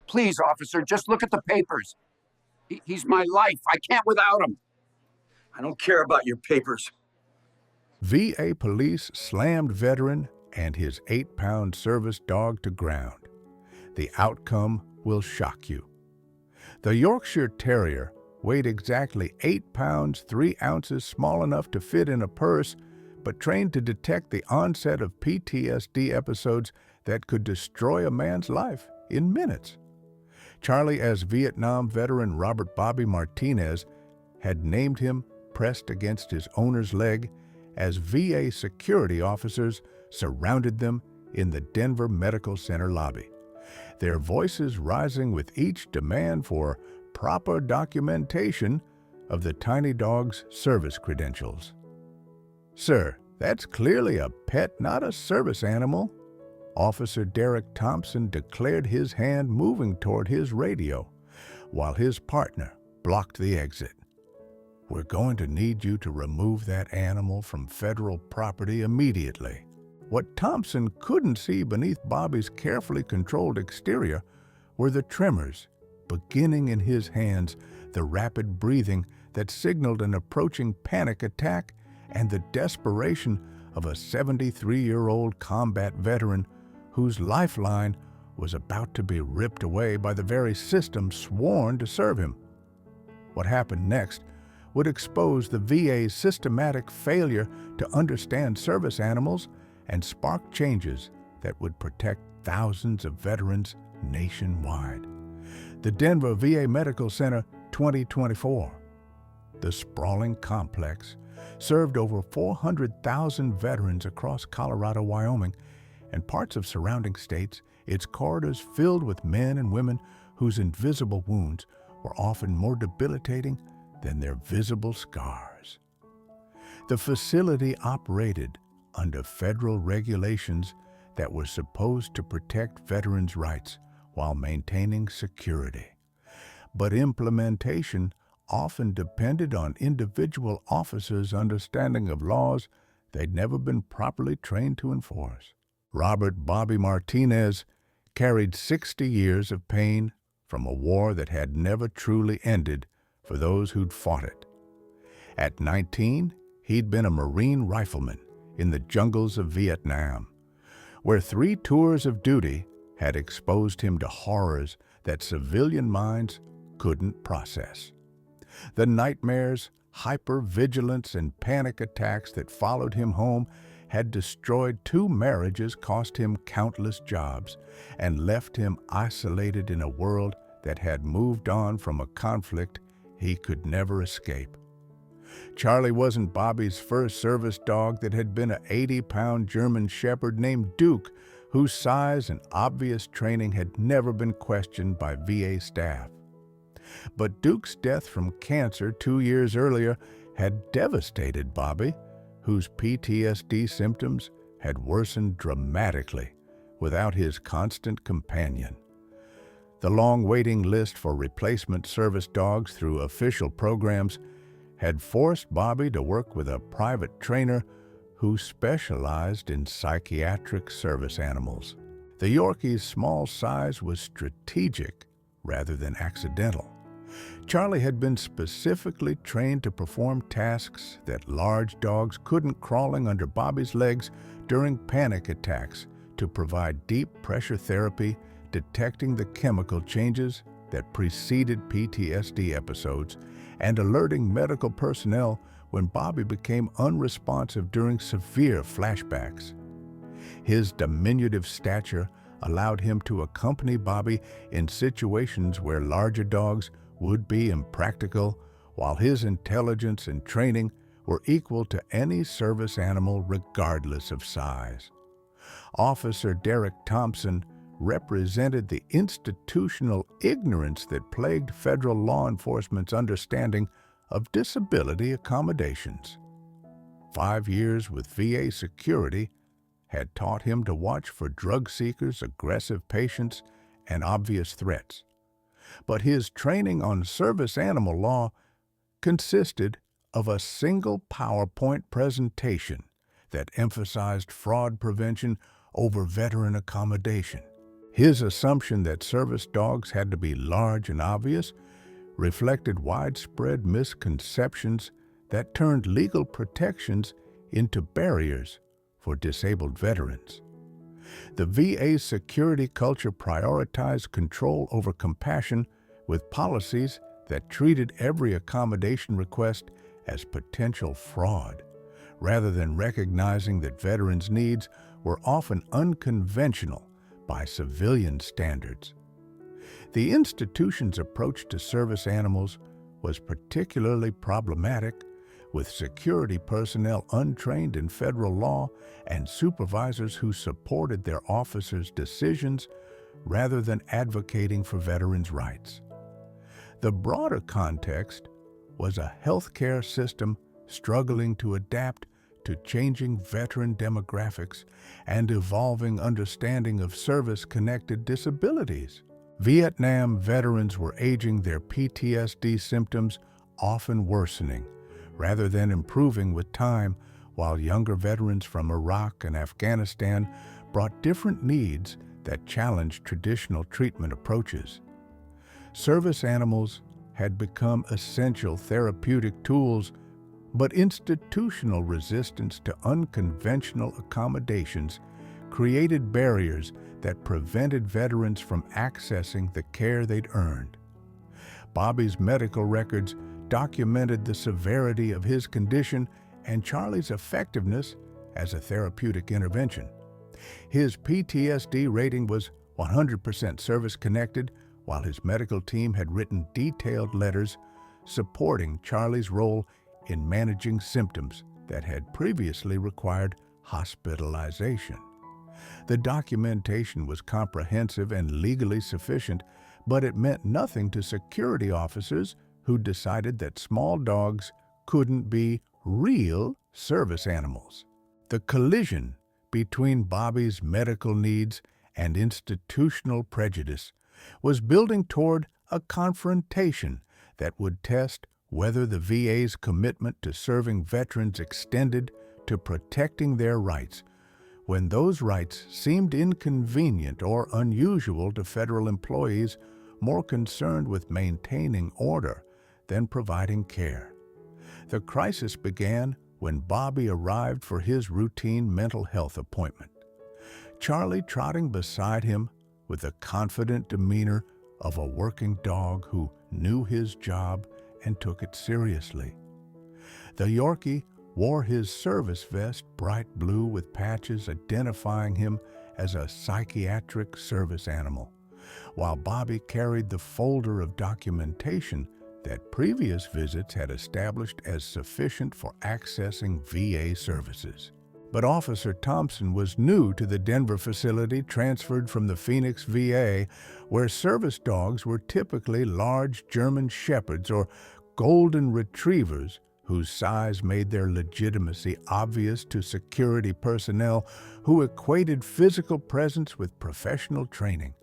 Please, officer, just look at the papers. He's my life. I can't without him. I don't care about your papers. VA police slammed veteran and his 8-pound service dog to ground. The outcome will shock you. The Yorkshire Terrier weighed exactly 8 pounds 3 ounces, small enough to fit in a purse, but trained to detect the onset of PTSD episodes that could destroy a man's life in minutes. Charlie, as Vietnam veteran Robert Bobby Martinez, had named him pressed against his owner's leg as VA security officers surrounded them in the Denver Medical Center lobby, their voices rising with each demand for proper documentation of the tiny dog's service credentials. "Sir, that's clearly a pet, not a service animal." Officer Derek Thompson declared, his hand moving toward his radio, while his partner blocked the exit. "We're going to need you to remove that animal from federal property immediately." What Thompson couldn't see beneath Bobby's carefully controlled exterior were the tremors beginning in his hands, the rapid breathing that signaled an approaching panic attack, and the desperation of a 73-year-old combat veteran whose lifeline was about to be ripped away by the very system sworn to serve him. What happened next would expose the VA's systematic failure to understand service animals and spark changes that would protect thousands of veterans nationwide. The Denver VA Medical Center 2024. The sprawling complex served over 400,000 veterans across Colorado, Wyoming, and parts of surrounding states, its corridors filled with men and women whose invisible wounds were often more debilitating than their visible scars. The facility operated under federal regulations that were supposed to protect veterans' rights while maintaining security. But implementation often depended on individual officers' understanding of laws they'd never been properly trained to enforce. Robert Bobby Martinez carried 60 years of pain from a war that had never truly ended for those who'd fought it. At 19, he'd been a Marine rifleman in the jungles of Vietnam, where 3 tours of duty had exposed him to horrors that civilian minds couldn't process. The nightmares, hypervigilance, and panic attacks that followed him home had destroyed 2 marriages, cost him countless jobs, and left him isolated in a world that had moved on from a conflict he could never escape. Charlie wasn't Bobby's first service dog. That had been an 80-pound German Shepherd named Duke, whose size and obvious training had never been questioned by VA staff. But Duke's death from cancer 2 years earlier had devastated Bobby, whose PTSD symptoms had worsened dramatically without his constant companion. The long waiting list for replacement service dogs through official programs had forced Bobby to work with a private trainer who specialized in psychiatric service animals. The Yorkie's small size was strategic rather than accidental. Charlie had been specifically trained to perform tasks that large dogs couldn't, crawling under Bobby's legs during panic attacks to provide deep pressure therapy, detecting the chemical changes that preceded PTSD episodes, and alerting medical personnel when Bobby became unresponsive during severe flashbacks. His diminutive stature allowed him to accompany Bobby in situations where larger dogs would be impractical, while his intelligence and training were equal to any service animal regardless of size. Officer Derek Thompson represented the institutional ignorance that plagued federal law enforcement's understanding of disability accommodations. 5 years with VA security had taught him to watch for drug seekers, aggressive patients, and obvious threats. But his training on service animal law consisted of a single PowerPoint presentation that emphasized fraud prevention over veteran accommodation. His assumption that service dogs had to be large and obvious reflected widespread misconceptions that turned legal protections into barriers for disabled veterans. The VA's security culture prioritized control over compassion with policies that treated every accommodation request as potential fraud, rather than recognizing that veterans' needs were often unconventional by civilian standards. The institution's approach to service animals was particularly problematic, with security personnel untrained in federal law and supervisors who supported their officers' decisions rather than advocating for veterans' rights. The broader context was a healthcare system struggling to adapt to changing veteran demographics and evolving understanding of service-connected disabilities. Vietnam veterans were aging, their PTSD symptoms often worsening rather than improving with time, while younger veterans from Iraq and Afghanistan brought different needs that challenged traditional treatment approaches. Service animals had become essential therapeutic tools, but institutional resistance to unconventional accommodations created barriers that prevented veterans from accessing the care they'd earned. Bobby's medical records documented the severity of his condition and Charlie's effectiveness as a therapeutic intervention. His PTSD rating was 100% service-connected, while his medical team had written detailed letters supporting Charlie's role in managing symptoms that had previously required hospitalization. The documentation was comprehensive and legally sufficient, but it meant nothing to security officers who decided that small dogs couldn't be real service animals. The collision between Bobby's medical needs and institutional prejudice was building toward a confrontation that would test whether the VA's commitment to serving veterans extended to protecting their rights when those rights seemed inconvenient or unusual to federal employees more concerned with maintaining order than providing care. The crisis began when Bobby arrived for his routine mental health appointment, Charlie trotting beside him with the confident demeanor of a working dog who knew his job and took it seriously. The Yorkie wore his service vest bright blue with patches identifying him as a psychiatric service animal, while Bobby carried the folder of documentation that previous visits had established as sufficient for accessing VA services. But Officer Thompson was new to the Denver facility, transferred from the Phoenix VA, where service dogs were typically large German Shepherds or Golden Retrievers whose size made their legitimacy obvious to security personnel who equated physical presence with professional training.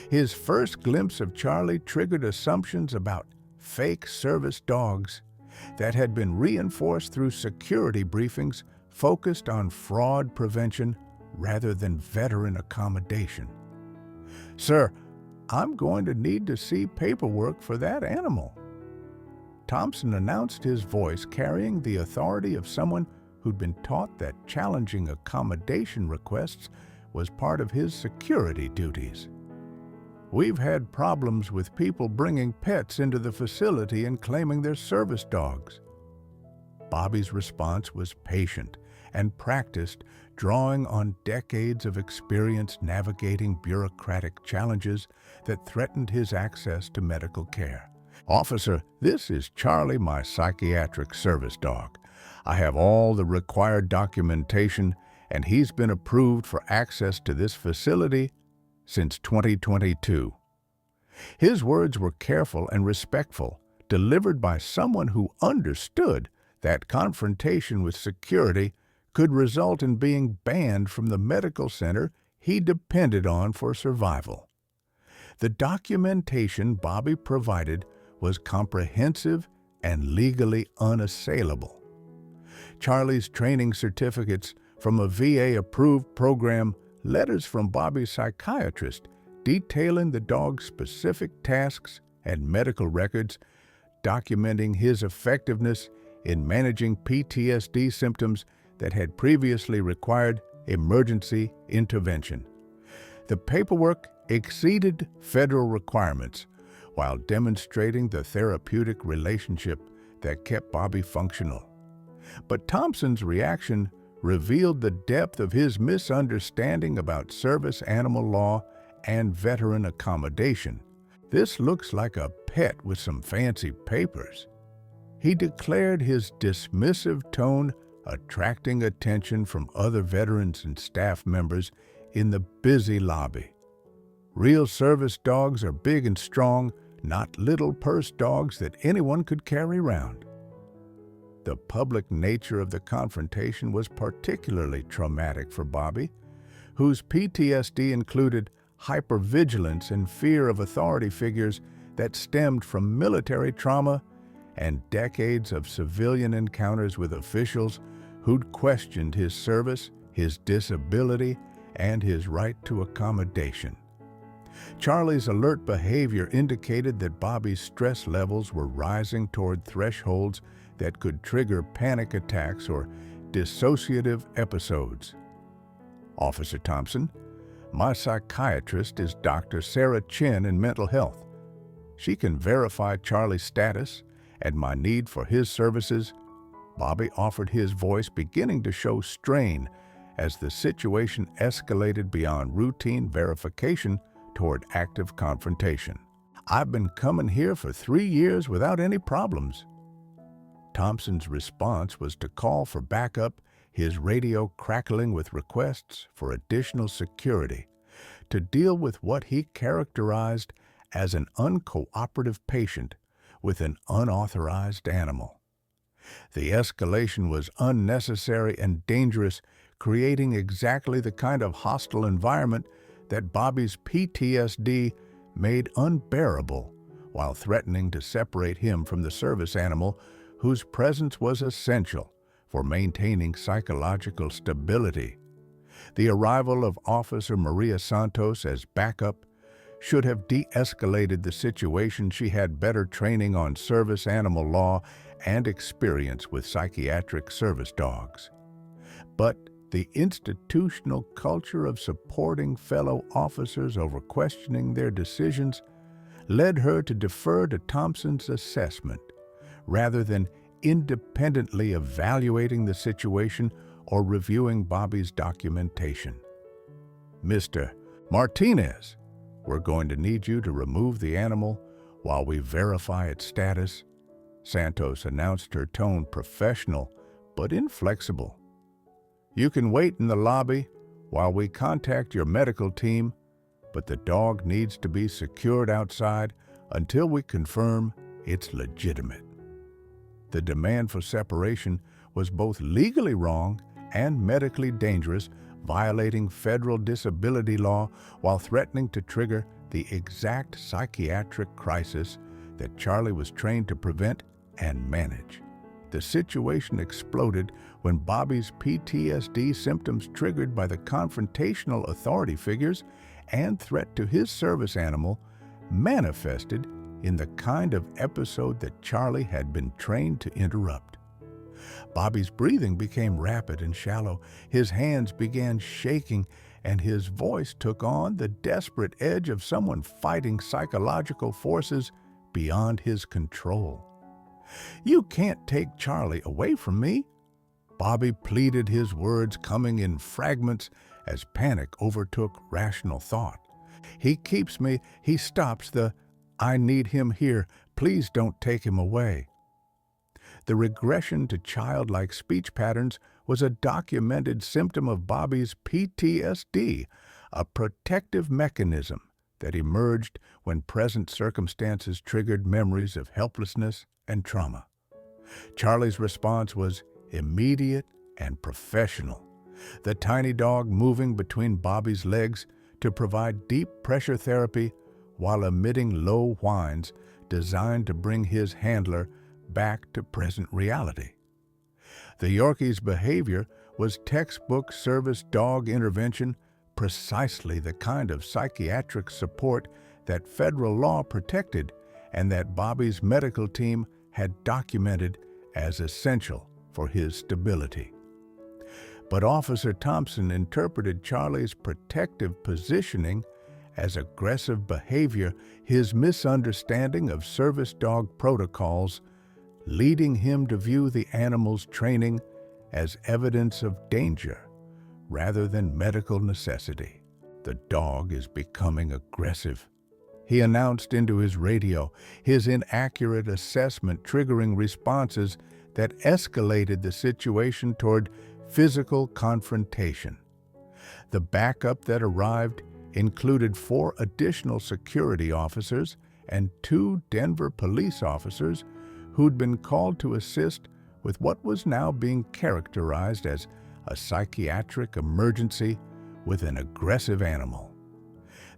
His first glimpse of Charlie triggered assumptions about fake service dogs that had been reinforced through security briefings focused on fraud prevention rather than veteran accommodation. "Sir, I'm going to need to see paperwork for that animal." Thompson announced, his voice carrying the authority of someone who'd been taught that challenging accommodation requests was part of his security duties. "We've had problems with people bringing pets into the facility and claiming they're service dogs." Bobby's response was patient and practiced, drawing on decades of experience navigating bureaucratic challenges that threatened his access to medical care. "Officer, this is Charlie, my psychiatric service dog. I have all the required documentation, and he's been approved for access to this facility since 2022. His words were careful and respectful, delivered by someone who understood that confrontation with security could result in being banned from the medical center he depended on for survival. The documentation Bobby provided was comprehensive and legally unassailable. Charlie's training certificates from a VA-approved program, letters from Bobby's psychiatrist, detailing the dog's specific tasks and medical records, documenting his effectiveness in managing PTSD symptoms that had previously required emergency intervention. The paperwork exceeded federal requirements while demonstrating the therapeutic relationship that kept Bobby functional. But Thompson's reaction revealed the depth of his misunderstanding about service animal law and veteran accommodation. "This looks like a pet with some fancy papers," he declared, his dismissive tone attracting attention from other veterans and staff members in the busy lobby. "Real service dogs are big and strong, not little purse dogs that anyone could carry around." The public nature of the confrontation was particularly traumatic for Bobby, whose PTSD included hypervigilance and fear of authority figures that stemmed from military trauma and decades of civilian encounters with officials who'd questioned his service, his disability, and his right to accommodation. Charlie's alert behavior indicated that Bobby's stress levels were rising toward thresholds that could trigger panic attacks or dissociative episodes. "Officer Thompson, my psychiatrist is Dr. Sarah Chin in mental health. She can verify Charlie's status and my need for his services." Bobby offered, his voice beginning to show strain as the situation escalated beyond routine verification toward active confrontation. "I've been coming here for 3 years without any problems." Thompson's response was to call for backup, his radio crackling with requests for additional security to deal with what he characterized as an uncooperative patient with an unauthorized animal. The escalation was unnecessary and dangerous, creating exactly the kind of hostile environment that Bobby's PTSD made unbearable, while threatening to separate him from the service animal whose presence was essential for maintaining psychological stability. The arrival of Officer Maria Santos as backup should have de-escalated the situation. She had better training on service animal law and experience with psychiatric service dogs. But the institutional culture of supporting fellow officers over questioning their decisions led her to defer to Thompson's assessment rather than independently evaluating the situation or reviewing Bobby's documentation. "Mr. Martinez, we're going to need you to remove the animal while we verify its status," Santos announced, her tone professional but inflexible. "You can wait in the lobby while we contact your medical team, but the dog needs to be secured outside until we confirm it's legitimate." The demand for separation was both legally wrong and medically dangerous, violating federal disability law while threatening to trigger the exact psychiatric crisis that Charlie was trained to prevent and manage. The situation exploded when Bobby's PTSD symptoms, triggered by the confrontational authority figures and threat to his service animal, manifested in the kind of episode that Charlie had been trained to interrupt. Bobby's breathing became rapid and shallow, his hands began shaking, and his voice took on the desperate edge of someone fighting psychological forces beyond his control. "You can't take Charlie away from me," Bobby pleaded, his words coming in fragments as panic overtook rational thought. "He keeps me, he stops the, I need him here, please don't take him away." The regression to childlike speech patterns was a documented symptom of Bobby's PTSD, a protective mechanism that emerged when present circumstances triggered memories of helplessness and trauma. Charlie's response was immediate and professional, the tiny dog moving between Bobby's legs to provide deep pressure therapy while emitting low whines designed to bring his handler back to present reality. The Yorkie's behavior was textbook service dog intervention, precisely the kind of psychiatric support that federal law protected and that Bobby's medical team had documented as essential for his stability. But Officer Thompson interpreted Charlie's protective positioning as aggressive behavior, his misunderstanding of service dog protocols, leading him to view the animal's training as evidence of danger rather than medical necessity. "The dog is becoming aggressive," he announced into his radio, his inaccurate assessment triggering responses that escalated the situation toward physical confrontation. The backup that arrived included 4 additional security officers and 2 Denver police officers who'd been called to assist with what was now being characterized as a psychiatric emergency with an aggressive animal.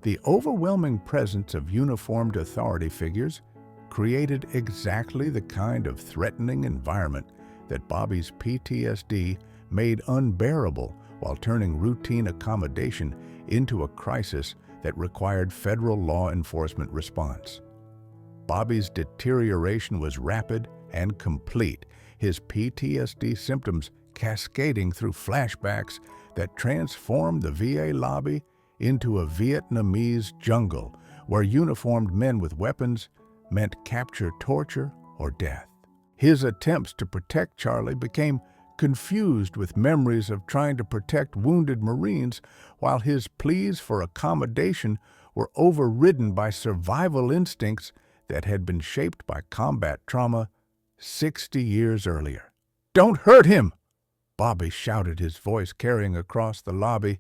The overwhelming presence of uniformed authority figures created exactly the kind of threatening environment that Bobby's PTSD made unbearable while turning routine accommodation into a crisis that required federal law enforcement response. Bobby's deterioration was rapid and complete, his PTSD symptoms cascading through flashbacks that transformed the VA lobby into a Vietnamese jungle where uniformed men with weapons meant capture, torture, or death. His attempts to protect Charlie became confused with memories of trying to protect wounded Marines, while his pleas for accommodation were overridden by survival instincts that had been shaped by combat trauma 60 years earlier. "Don't hurt him!" Bobby shouted, his voice carrying across the lobby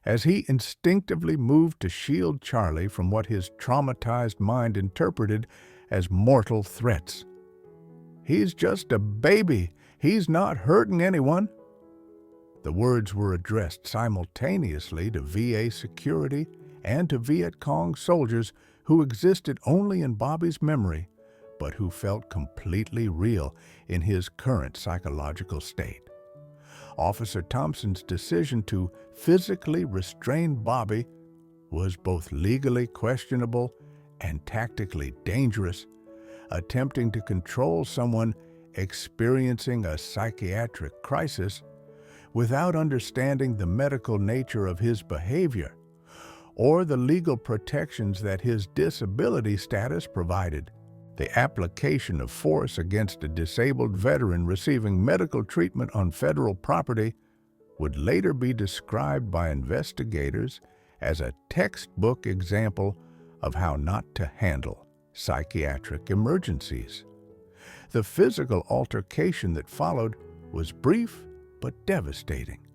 as he instinctively moved to shield Charlie from what his traumatized mind interpreted as mortal threats. "He's just a baby. He's not hurting anyone." The words were addressed simultaneously to VA security and to Viet Cong soldiers who existed only in Bobby's memory, but who felt completely real in his current psychological state. Officer Thompson's decision to physically restrain Bobby was both legally questionable and tactically dangerous, attempting to control someone experiencing a psychiatric crisis without understanding the medical nature of his behavior or the legal protections that his disability status provided. The application of force against a disabled veteran receiving medical treatment on federal property would later be described by investigators as a textbook example of how not to handle psychiatric emergencies. The physical altercation that followed was brief but devastating.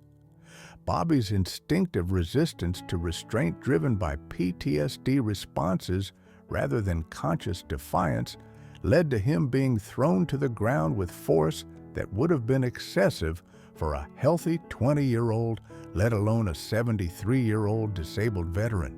Bobby's instinctive resistance to restraint driven by PTSD responses rather than conscious defiance led to him being thrown to the ground with force that would have been excessive for a healthy 20-year-old, let alone a 73-year-old disabled veteran.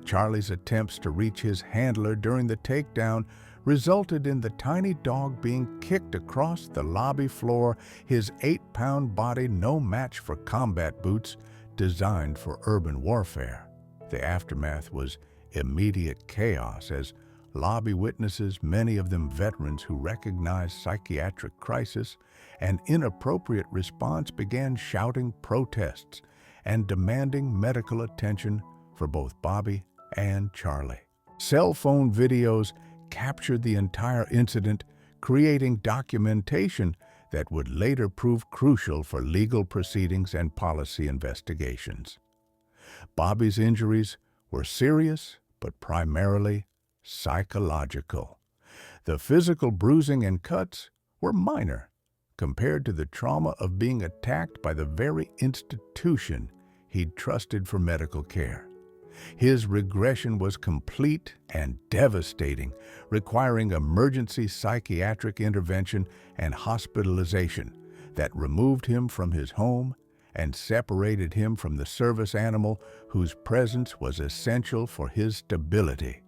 Charlie's attempts to reach his handler during the takedown resulted in the tiny dog being kicked across the lobby floor, his 8-pound body no match for combat boots designed for urban warfare. The aftermath was immediate chaos as lobby witnesses, many of them veterans who recognized psychiatric crisis and inappropriate response, began shouting protests and demanding medical attention for both Bobby and Charlie. Cell phone videos captured the entire incident, creating documentation that would later prove crucial for legal proceedings and policy investigations. Bobby's injuries were serious, but primarily psychological. The physical bruising and cuts were minor compared to the trauma of being attacked by the very institution he'd trusted for medical care. His regression was complete and devastating, requiring emergency psychiatric intervention and hospitalization that removed him from his home and separated him from the service animal whose presence was essential for his stability.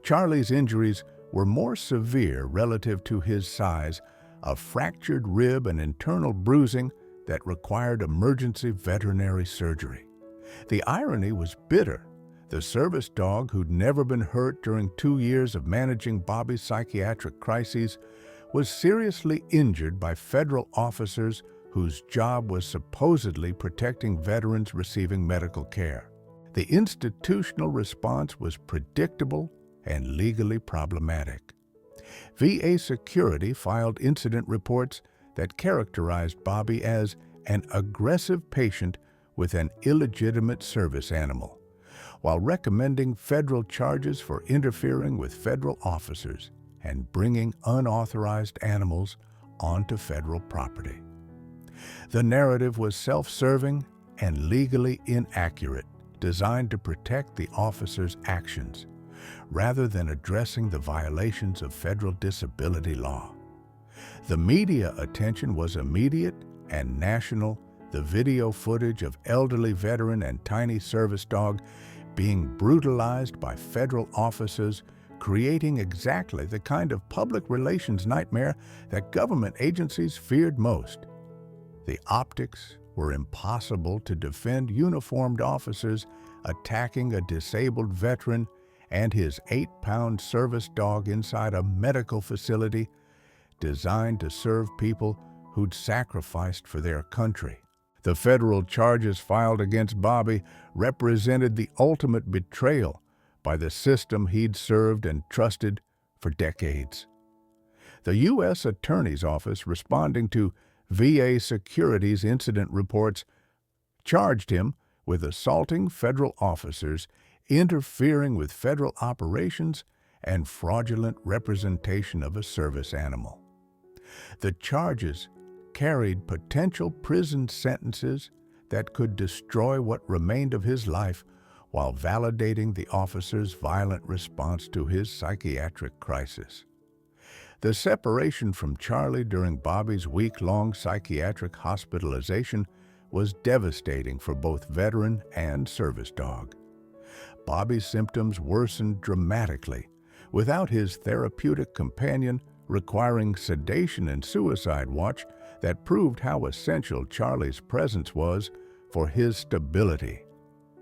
Charlie's injuries were more severe relative to his size, a fractured rib and internal bruising that required emergency veterinary surgery. The irony was bitter. The service dog, who'd never been hurt during 2 years of managing Bobby's psychiatric crises, was seriously injured by federal officers whose job was supposedly protecting veterans receiving medical care. The institutional response was predictable and legally problematic. VA security filed incident reports that characterized Bobby as an aggressive patient with an illegitimate service animal, while recommending federal charges for interfering with federal officers and bringing unauthorized animals onto federal property. The narrative was self-serving and legally inaccurate, designed to protect the officer's actions, rather than addressing the violations of federal disability law. The media attention was immediate and national. The video footage of elderly veteran and tiny service dog being brutalized by federal officers, creating exactly the kind of public relations nightmare that government agencies feared most. The optics were impossible to defend uniformed officers attacking a disabled veteran and his 8-pound service dog inside a medical facility designed to serve people who'd sacrificed for their country. The federal charges filed against Bobby represented the ultimate betrayal by the system he'd served and trusted for decades. The U.S. Attorney's Office, responding to VA Security's incident reports, charged him with assaulting federal officers, interfering with federal operations, and fraudulent representation of a service animal. The charges carried potential prison sentences that could destroy what remained of his life while validating the officer's violent response to his psychiatric crisis. The separation from Charlie during Bobby's week-long psychiatric hospitalization was devastating for both veteran and service dog. Bobby's symptoms worsened dramatically, without his therapeutic companion requiring sedation and suicide watch that proved how essential Charlie's presence was for his stability.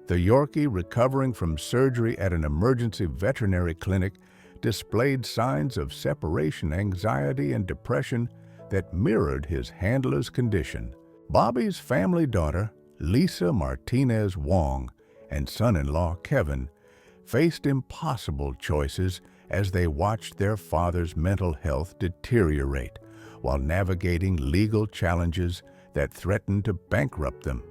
The Yorkie, recovering from surgery at an emergency veterinary clinic, displayed signs of separation anxiety and depression that mirrored his handler's condition. Bobby's family daughter, Lisa Martinez Wong, and son-in-law Kevin faced impossible choices as they watched their father's mental health deteriorate while navigating legal challenges that threatened to bankrupt them.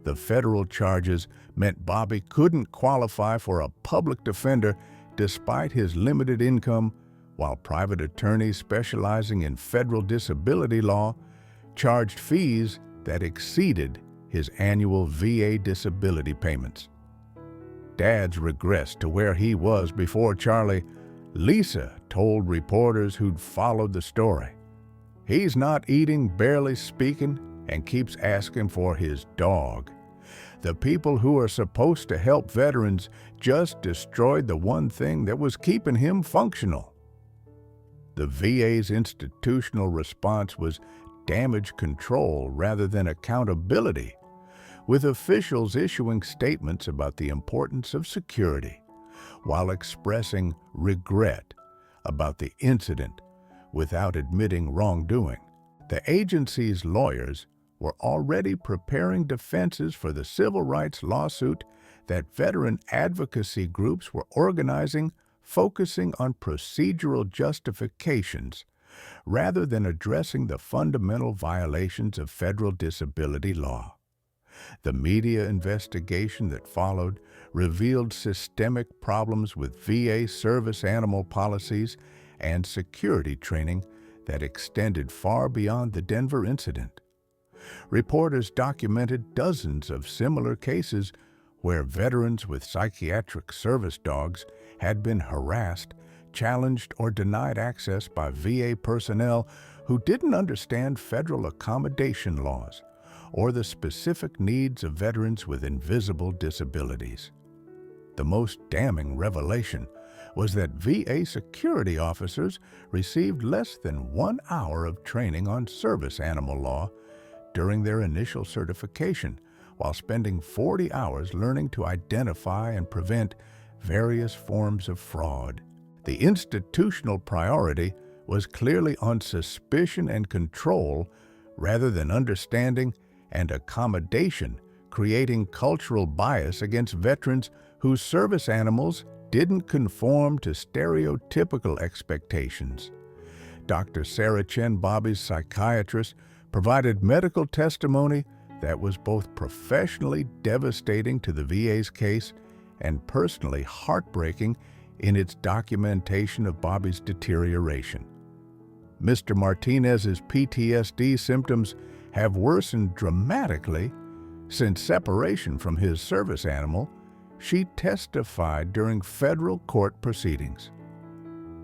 The federal charges meant Bobby couldn't qualify for a public defender despite his limited income, while private attorneys specializing in federal disability law charged fees that exceeded his annual VA disability payments. Dad's regressed to where he was before Charlie. Lisa told reporters who'd followed the story. He's not eating, barely speaking, and keeps asking for his dog. The people who are supposed to help veterans just destroyed the one thing that was keeping him functional. The VA's institutional response was damage control rather than accountability, with officials issuing statements about the importance of security, while expressing regret about the incident without admitting wrongdoing. The agency's lawyers were already preparing defenses for the civil rights lawsuit that veteran advocacy groups were organizing, focusing on procedural justifications rather than addressing the fundamental violations of federal disability law. The media investigation that followed revealed systemic problems with VA service animal policies and security training that extended far beyond the Denver incident. Reporters documented dozens of similar cases where veterans with psychiatric service dogs had been harassed, challenged, or denied access by VA personnel who didn't understand federal accommodation laws or the specific needs of veterans with invisible disabilities. The most damning revelation was that VA security officers received less than 1 hour of training on service animal law during their initial certification, while spending 40 hours learning to identify and prevent various forms of fraud. The institutional priority was clearly on suspicion and control rather than understanding and accommodation, creating cultural bias against veterans whose service animals didn't conform to stereotypical expectations. Dr. Sarah Chen, Bobby's psychiatrist, provided medical testimony that was both professionally devastating to the VA's case and personally heartbreaking in its documentation of Bobby's deterioration. Mr. Martinez's PTSD symptoms have worsened dramatically since separation from his service animal, she testified during federal court proceedings.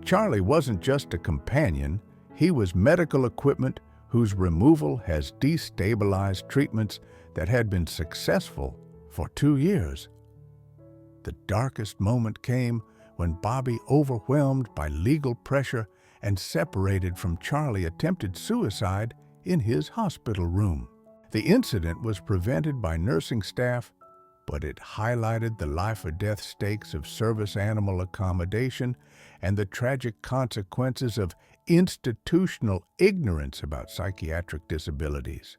Charlie wasn't just a companion, he was medical equipment whose removal has destabilized treatments that had been successful for 2 years. The darkest moment came when Bobby, overwhelmed by legal pressure and separated from Charlie, attempted suicide in his hospital room. The incident was prevented by nursing staff, but it highlighted the life-or-death stakes of service animal accommodation and the tragic consequences of institutional ignorance about psychiatric disabilities.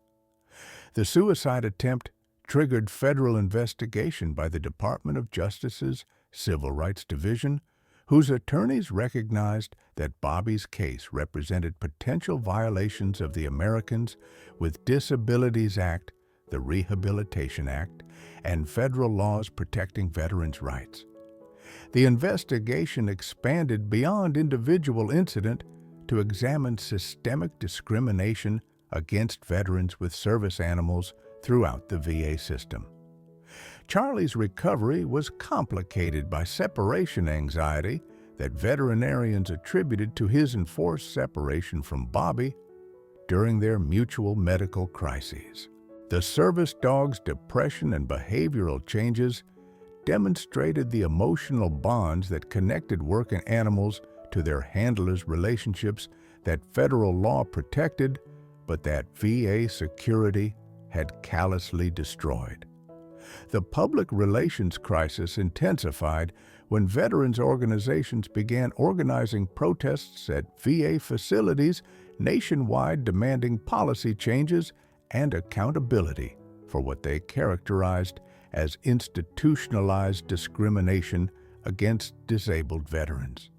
The suicide attempt triggered federal investigation by the Department of Justice's Civil Rights Division, whose attorneys recognized that Bobby's case represented potential violations of the Americans with Disabilities Act, the Rehabilitation Act, and federal laws protecting veterans' rights. The investigation expanded beyond individual incident to examine systemic discrimination against veterans with service animals throughout the VA system. Charlie's recovery was complicated by separation anxiety that veterinarians attributed to his enforced separation from Bobby during their mutual medical crises. The service dog's depression and behavioral changes demonstrated the emotional bonds that connected working animals to their handlers' relationships that federal law protected, but that VA security had callously destroyed. The public relations crisis intensified when veterans organizations began organizing protests at VA facilities nationwide, demanding policy changes and accountability for what they characterized as institutionalized discrimination against disabled veterans.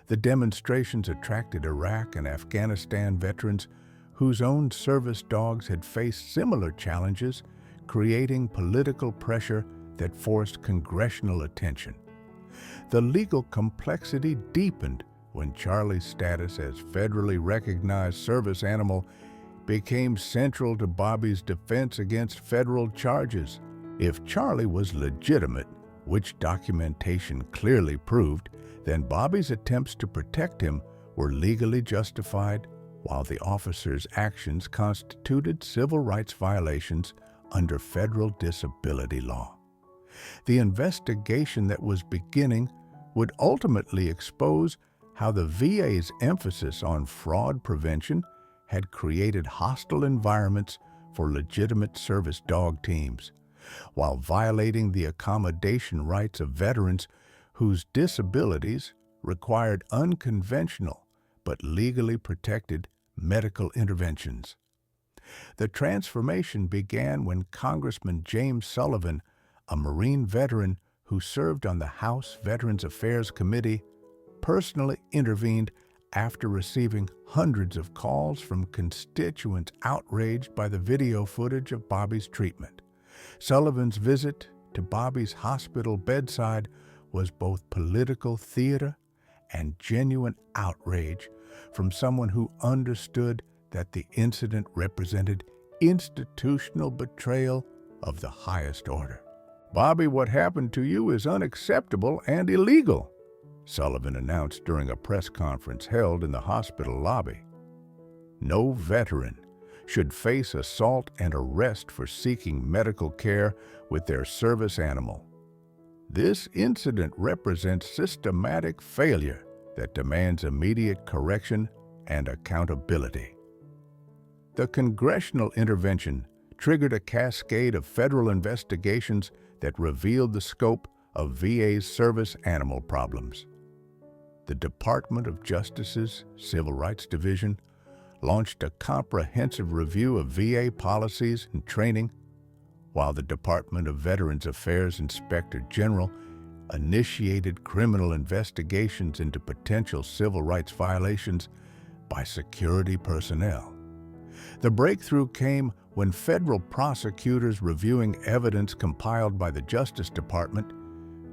The demonstrations attracted Iraq and Afghanistan veterans whose own service dogs had faced similar challenges, creating political pressure that forced congressional attention. The legal complexity deepened when Charlie's status as federally recognized service animal became central to Bobby's defense against federal charges. If Charlie was legitimate, which documentation clearly proved, then Bobby's attempts to protect him were legally justified, while the officer's actions constituted civil rights violations under federal disability law. The investigation that was beginning would ultimately expose how the VA's emphasis on fraud prevention had created hostile environments for legitimate service dog teams, while violating the accommodation rights of veterans whose disabilities required unconventional but legally protected medical interventions. The transformation began when Congressman James Sullivan, a Marine veteran who served on the House Veterans Affairs Committee, personally intervened after receiving hundreds of calls from constituents outraged by the video footage of Bobby's treatment. Sullivan's visit to Bobby's hospital bedside was both political theater and genuine outrage from someone who understood that the incident represented institutional betrayal of the highest order. "Bobby, what happened to you is unacceptable and illegal," Sullivan announced during a press conference held in the hospital lobby. No veteran should face assault and arrest for seeking medical care with their service animal. This incident represents systematic failure that demands immediate correction and accountability. The congressional intervention triggered a cascade of federal investigations that revealed the scope of VA's service animal problems. The Department of Justice's Civil Rights Division launched a comprehensive review of VA policies and training, while the Department of Veterans Affairs Inspector General initiated criminal investigations into potential civil rights violations by security personnel. The breakthrough came when federal prosecutors reviewing evidence compiled by the Justice Department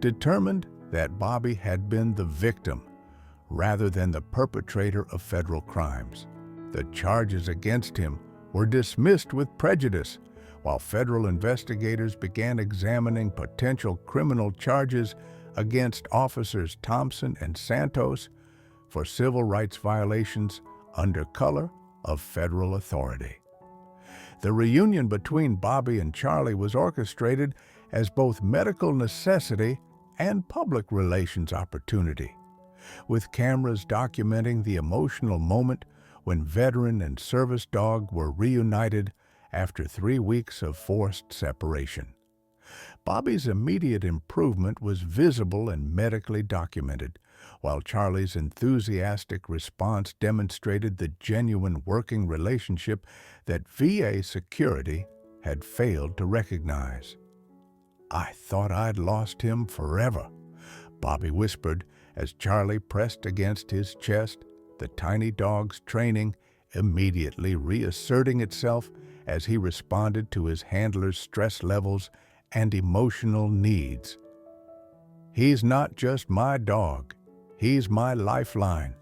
determined that Bobby had been the victim rather than the perpetrator of federal crimes. The charges against him were dismissed with prejudice, while federal investigators began examining potential criminal charges against officers Thompson and Santos for civil rights violations under color of federal authority. The reunion between Bobby and Charlie was orchestrated as both medical necessity and public relations opportunity, with cameras documenting the emotional moment when veteran and service dog were reunited after 3 weeks of forced separation. Bobby's immediate improvement was visible and medically documented, while Charlie's enthusiastic response demonstrated the genuine working relationship that VA security had failed to recognize. "I thought I'd lost him forever," Bobby whispered as Charlie pressed against his chest, the tiny dog's training immediately reasserting itself as he responded to his handler's stress levels and emotional needs. "He's not just my dog. He's my lifeline.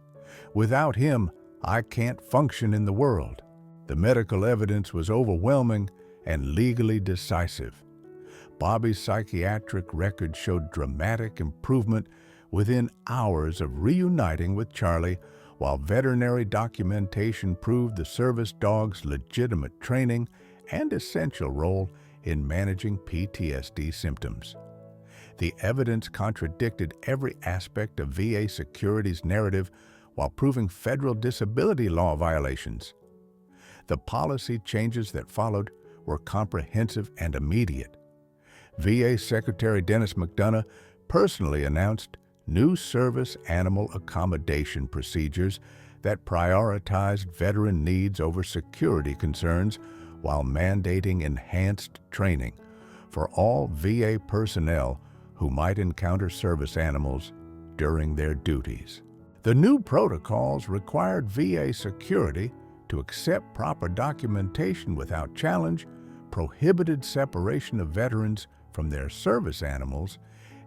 Without him, I can't function in the world." The medical evidence was overwhelming and legally decisive. Bobby's psychiatric record showed dramatic improvement within hours of reuniting with Charlie, while veterinary documentation proved the service dog's legitimate training and essential role in managing PTSD symptoms. The evidence contradicted every aspect of VA security's narrative while proving federal disability law violations. The policy changes that followed were comprehensive and immediate. VA Secretary Dennis McDonough personally announced new service animal accommodation procedures that prioritized veteran needs over security concerns while mandating enhanced training for all VA personnel who might encounter service animals during their duties. The new protocols required VA security to accept proper documentation without challenge, prohibited separation of veterans from their service animals,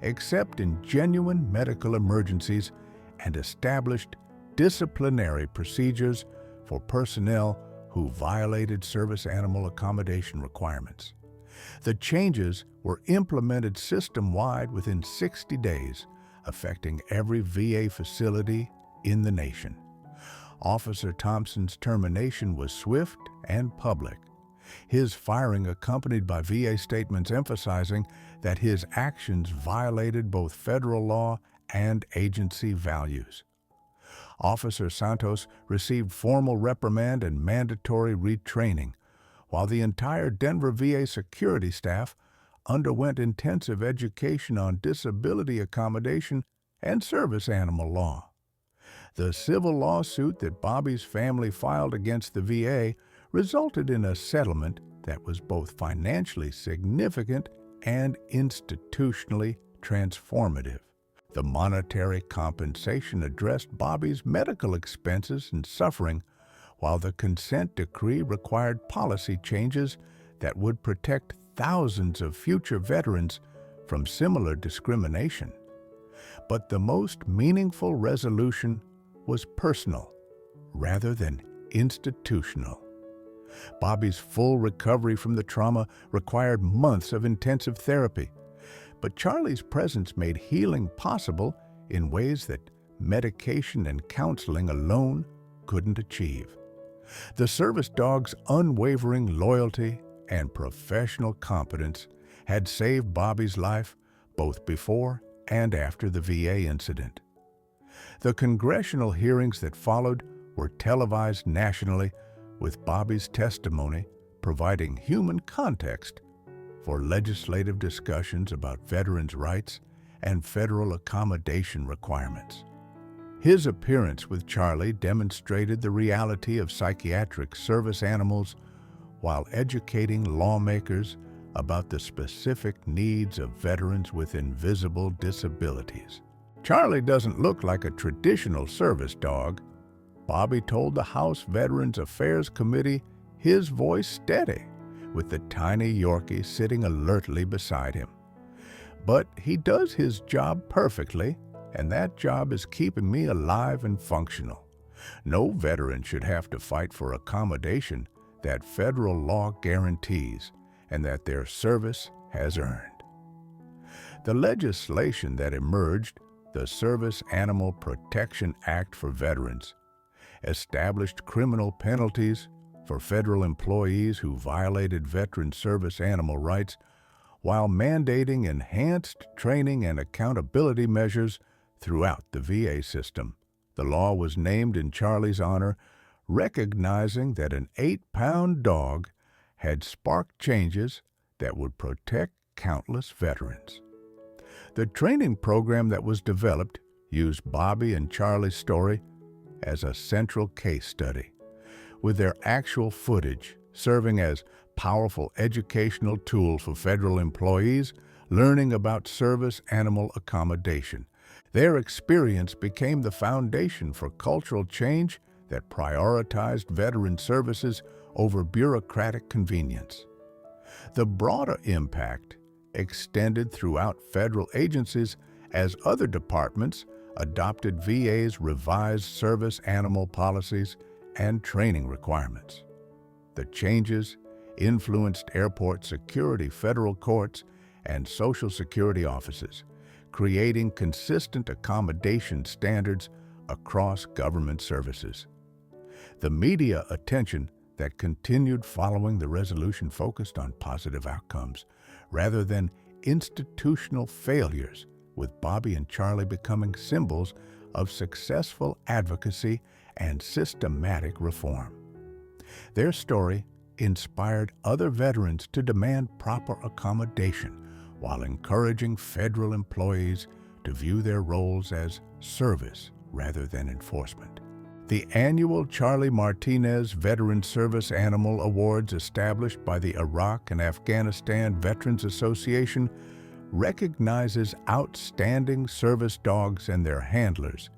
except in genuine medical emergencies, and established disciplinary procedures for personnel who violated service animal accommodation requirements. The changes were implemented system-wide within 60 days, affecting every VA facility in the nation. Officer Thompson's termination was swift and public, his firing accompanied by VA statements emphasizing that his actions violated both federal law and agency values. Officer Santos received formal reprimand and mandatory retraining, while the entire Denver VA security staff underwent intensive education on disability accommodation and service animal law. The civil lawsuit that Bobby's family filed against the VA resulted in a settlement that was both financially significant and institutionally transformative. The monetary compensation addressed Bobby's medical expenses and suffering, while the consent decree required policy changes that would protect thousands of future veterans from similar discrimination. But the most meaningful resolution was personal rather than institutional. Bobby's full recovery from the trauma required months of intensive therapy, but Charlie's presence made healing possible in ways that medication and counseling alone couldn't achieve. The service dog's unwavering loyalty and professional competence had saved Bobby's life both before and after the VA incident. The congressional hearings that followed were televised nationally, with Bobby's testimony providing human context for legislative discussions about veterans' rights and federal accommodation requirements. His appearance with Charlie demonstrated the reality of psychiatric service animals while educating lawmakers about the specific needs of veterans with invisible disabilities. Charlie doesn't look like a traditional service dog. Bobby told the House Veterans Affairs Committee his voice steady, with the tiny Yorkie sitting alertly beside him. But he does his job perfectly, and that job is keeping me alive and functional. No veteran should have to fight for accommodation that federal law guarantees and that their service has earned. The legislation that emerged, the Service Animal Protection Act for Veterans, established criminal penalties for federal employees who violated veteran service animal rights while mandating enhanced training and accountability measures throughout the VA system. The law was named in Charlie's honor, recognizing that an 8-pound dog had sparked changes that would protect countless veterans. The training program that was developed used Bobby and Charlie's story as a central case study, with their actual footage serving as powerful educational tools for federal employees learning about service animal accommodation. Their experience became the foundation for cultural change that prioritized veteran services over bureaucratic convenience. The broader impact extended throughout federal agencies as other departments adopted VA's revised service animal policies and training requirements. The changes influenced airport security, federal courts, and Social Security offices, creating consistent accommodation standards across government services. The media attention that continued following the resolution focused on positive outcomes rather than institutional failures, with Bobby and Charlie becoming symbols of successful advocacy and systematic reform. Their story inspired other veterans to demand proper accommodation while encouraging federal employees to view their roles as service rather than enforcement. The annual Charlie Martinez Veteran Service Animal Awards, established by the Iraq and Afghanistan Veterans Association, recognizes outstanding service dogs and their handlers,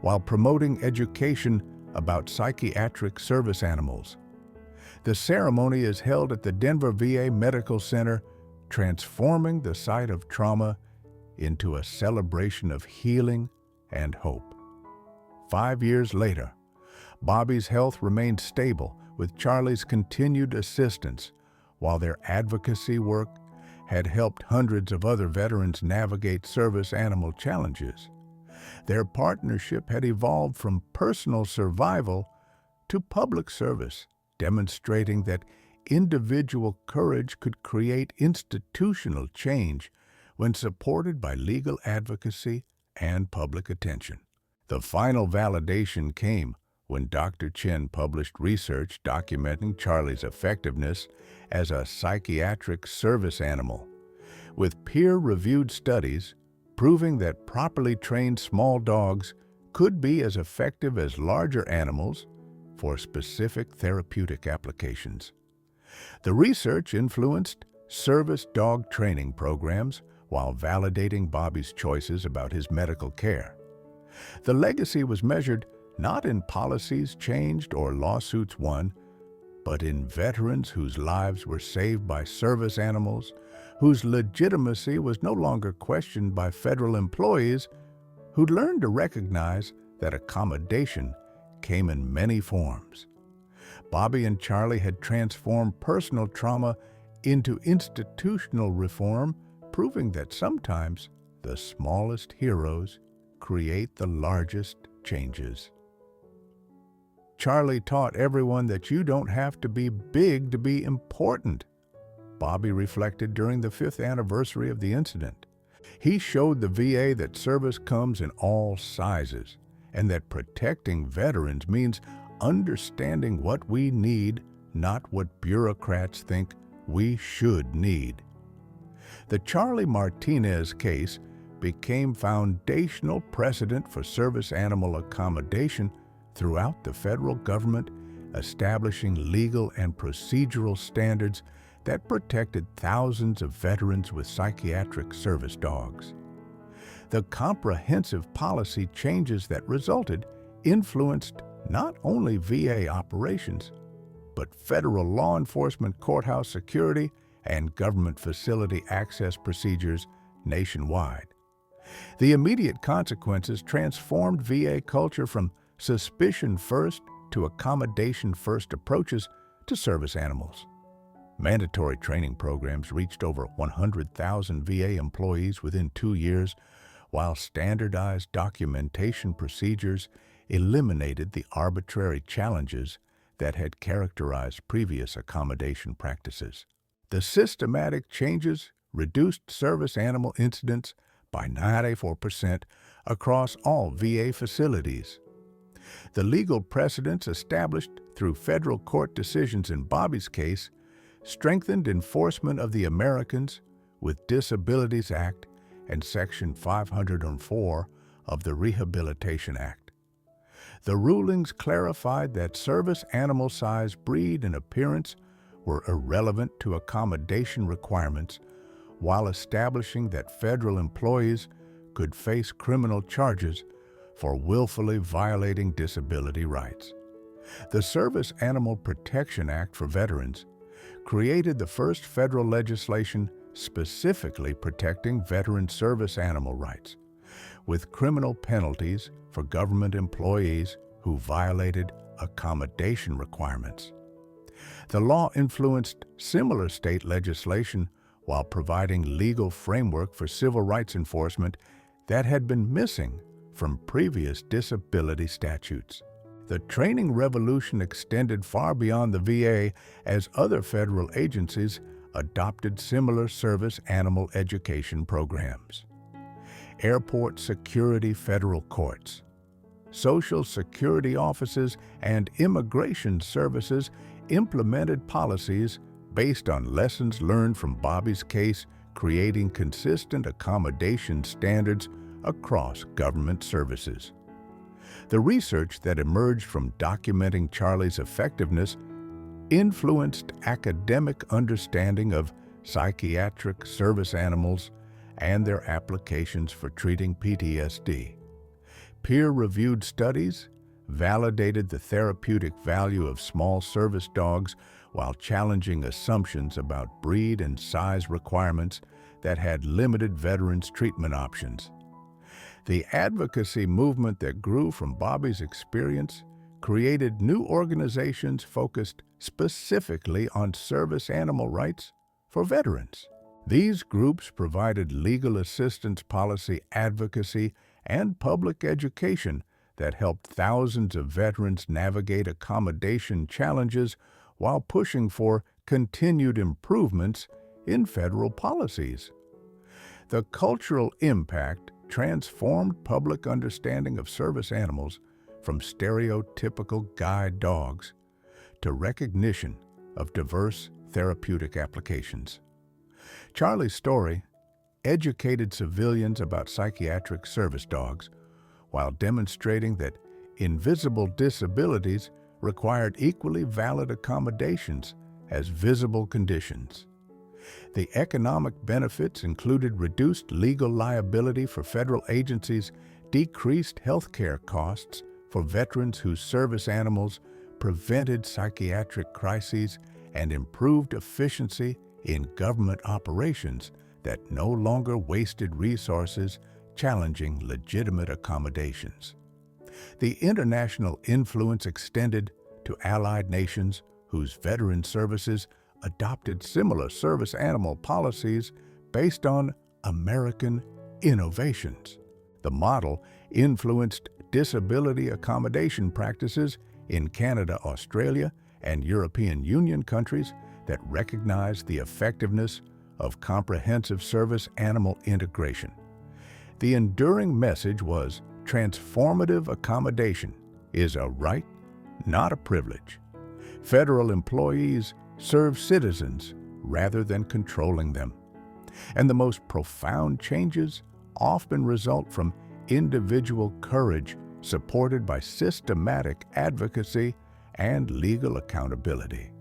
while promoting education about psychiatric service animals. The ceremony is held at the Denver VA Medical Center, transforming the site of trauma into a celebration of healing and hope. 5 years later, Bobby's health remained stable with Charlie's continued assistance, while their advocacy work had helped hundreds of other veterans navigate service animal challenges. Their partnership had evolved from personal survival to public service, demonstrating that individual courage could create institutional change when supported by legal advocacy and public attention. The final validation came when Dr. Chen published research documenting Charlie's effectiveness as a psychiatric service animal, with peer-reviewed studies proving that properly trained small dogs could be as effective as larger animals for specific therapeutic applications. The research influenced service dog training programs while validating Bobby's choices about his medical care. The legacy was measured not in policies changed or lawsuits won, but in veterans whose lives were saved by service animals, whose legitimacy was no longer questioned by federal employees, who'd learned to recognize that accommodation came in many forms. Bobby and Charlie had transformed personal trauma into institutional reform, proving that sometimes the smallest heroes create the largest changes. Charlie taught everyone that you don't have to be big to be important, Bobby reflected during the 5th anniversary of the incident. He showed the VA that service comes in all sizes, and that protecting veterans means understanding what we need not what bureaucrats think we should need. The Charlie Martinez case became foundational precedent for service animal accommodation throughout the federal government, establishing legal and procedural standards that protected thousands of veterans with psychiatric service dogs. The comprehensive policy changes that resulted influenced not only VA operations, but federal law enforcement, courthouse security, and government facility access procedures nationwide. The immediate consequences transformed VA culture from suspicion-first to accommodation-first approaches to service animals. Mandatory training programs reached over 100,000 VA employees within 2 years, while standardized documentation procedures eliminated the arbitrary challenges that had characterized previous accommodation practices. The systematic changes reduced service animal incidents by 94% across all VA facilities. The legal precedents established through federal court decisions in Bobby's case strengthened enforcement of the Americans with Disabilities Act and Section 504 of the Rehabilitation Act. The rulings clarified that service animal size, breed, and appearance were irrelevant to accommodation requirements, while establishing that federal employees could face criminal charges for willfully violating disability rights. The Service Animal Protection Act for veterans created the first federal legislation specifically protecting veteran service animal rights, with criminal penalties for government employees who violated accommodation requirements. The law influenced similar state legislation while providing legal framework for civil rights enforcement that had been missing from previous disability statutes. The training revolution extended far beyond the VA as other federal agencies adopted similar service animal education programs. Airport security federal courts, Social Security offices, and immigration services implemented policies based on lessons learned from Bobby's case, creating consistent accommodation standards across government services. The research that emerged from documenting Charlie's effectiveness influenced academic understanding of psychiatric service animals and their applications for treating PTSD. Peer-reviewed studies validated the therapeutic value of small service dogs while challenging assumptions about breed and size requirements that had limited veterans' treatment options. The advocacy movement that grew from Bobby's experience created new organizations focused specifically on service animal rights for veterans. These groups provided legal assistance, policy advocacy, and public education that helped thousands of veterans navigate accommodation challenges while pushing for continued improvements in federal policies. The cultural impact transformed public understanding of service animals from stereotypical guide dogs to recognition of diverse therapeutic applications. Charlie's story educated civilians about psychiatric service dogs while demonstrating that invisible disabilities required equally valid accommodations as visible conditions. The economic benefits included reduced legal liability for federal agencies, decreased health care costs for veterans whose service animals prevented psychiatric crises, and improved efficiency in government operations that no longer wasted resources challenging legitimate accommodations. The international influence extended to allied nations whose veteran services adopted similar service animal policies based on American innovations. The model influenced disability accommodation practices in Canada, Australia, and European Union countries that recognized the effectiveness of comprehensive service animal integration. The enduring message was transformative accommodation is a right, not a privilege. Federal employees serve citizens rather than controlling them. And the most profound changes often result from individual courage supported by systematic advocacy and legal accountability.